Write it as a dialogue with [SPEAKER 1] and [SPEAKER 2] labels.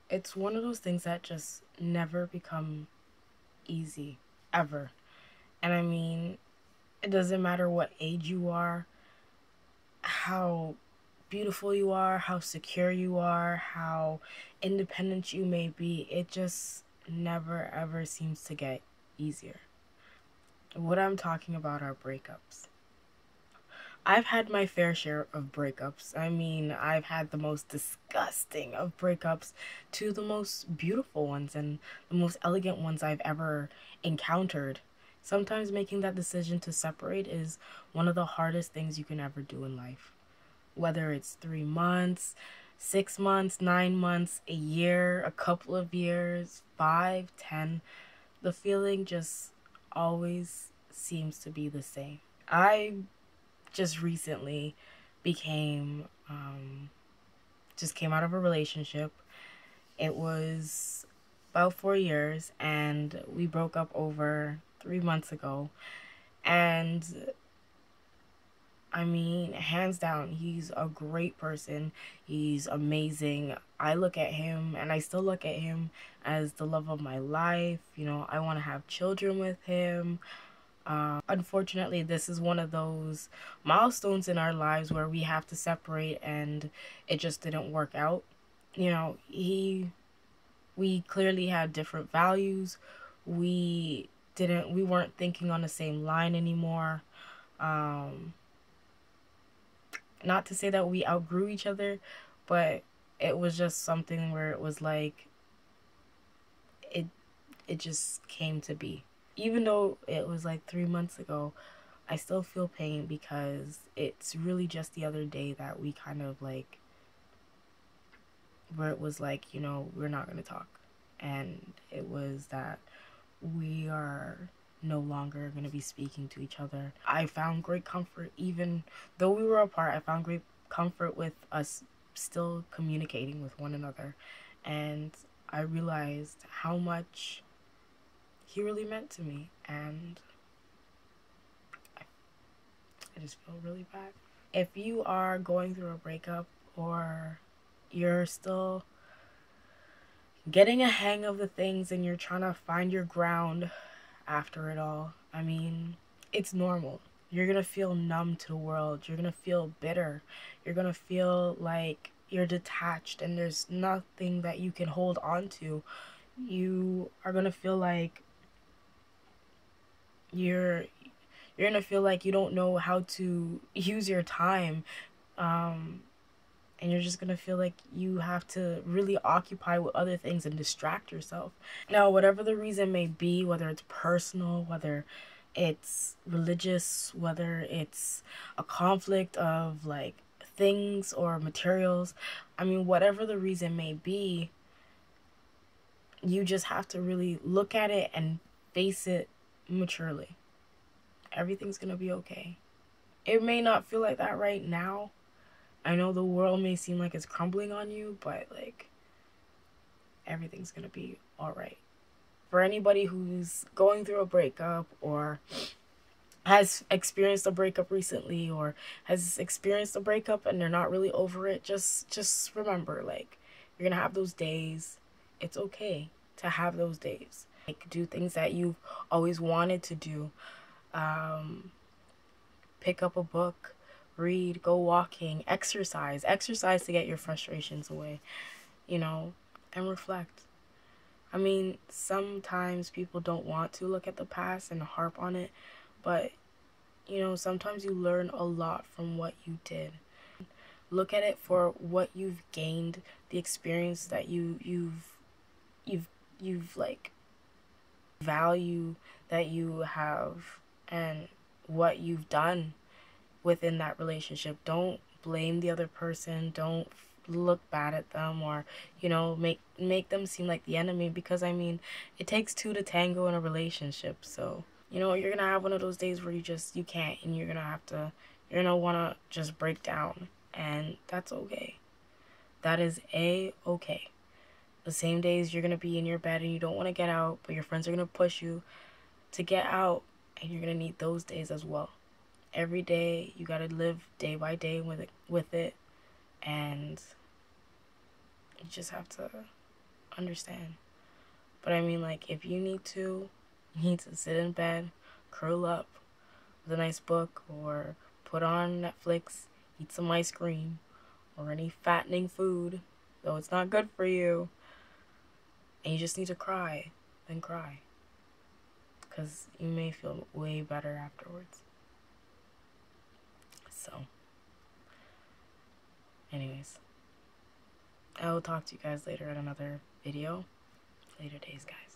[SPEAKER 1] It's one of those things that just never become easy, ever. And I mean, it doesn't matter what age you are, how beautiful you are, how secure you are, how independent you may be, it just never ever seems to get easier. What I'm talking about are breakups. I've had my fair share of breakups. I mean, I've had the most disgusting of breakups to the most beautiful ones and the most elegant ones I've ever encountered. Sometimes making that decision to separate is one of the hardest things you can ever do in life. Whether it's 3 months, 6 months, 9 months, a year, a couple of years, 5, 10, the feeling just always seems to be the same. I just recently became just came out of a relationship. It was about 4 years and we broke up over 3 months ago. And I mean, hands down, he's a great person. He's amazing. I look at him and I still look at him as the love of my life. You know, I want to have children with him. Unfortunately, this is one of those milestones in our lives where we have to separate and it just didn't work out. You know, we clearly had different values. We weren't thinking on the same line anymore. Um, Not to say that we outgrew each other, but it was just something where it was like it it just came to be. Even though it was like 3 months ago, I still feel pain because it's really just the other day that we kind of like, where it was like, you know, we're not going to talk. And it was that we are no longer going to be speaking to each other. I found great comfort, even though we were apart, I found great comfort with us still communicating with one another. And I realized how much he really meant to me. And I just feel really bad. If you are going through a breakup or you're still getting a hang of the things and you're trying to find your ground after it all, I mean, it's normal. You're gonna feel numb to the world. You're gonna feel bitter. You're gonna feel like you're detached and there's nothing that you can hold on to. You are gonna feel like you're you're gonna feel like you don't know how to use your time. Um, and you're just gonna feel like you have to really occupy with other things and distract yourself. Now, whatever the reason may be, whether it's personal, whether it's religious, whether it's a conflict of like things or materials, I mean, whatever the reason may be, you just have to really look at it and face it maturely. Everything's gonna be okay. It may not feel like that right now. I know the world may seem like it's crumbling on you, but like everything's gonna be all right. For anybody who's going through a breakup or has experienced a breakup recently or has experienced a breakup and they're not really over it, just remember, like, you're gonna have those days. It's okay to have those days. Like, do things that you've always wanted to do. Um, Pick up a book, read, go walking, exercise to get your frustrations away, you know, and reflect. I mean, sometimes people don't want to look at the past and harp on it, but you know, sometimes you learn a lot from what you did. Look at it for what you've gained, the experience that you've you've like value that you have and what you've done within that relationship. Don't blame the other person. Don't look bad at them or, you know, make them seem like the enemy, because I mean, it takes two to tango in a relationship. So, you know, you're going to have one of those days where you can't, and you're going to want to just break down, and that's okay. That is okay. The same days you're going to be in your bed and you don't want to get out, but your friends are going to push you to get out, and you're going to need those days as well. Every day you got to live day by day with it, and you just have to understand. But I mean, like, if you need to sit in bed, curl up with a nice book, or put on Netflix, eat some ice cream, or any fattening food, though it's not good for you, and you just need to cry, then cry. Because you may feel way better afterwards. So, anyways, I will talk to you guys later in another video. Later days, guys.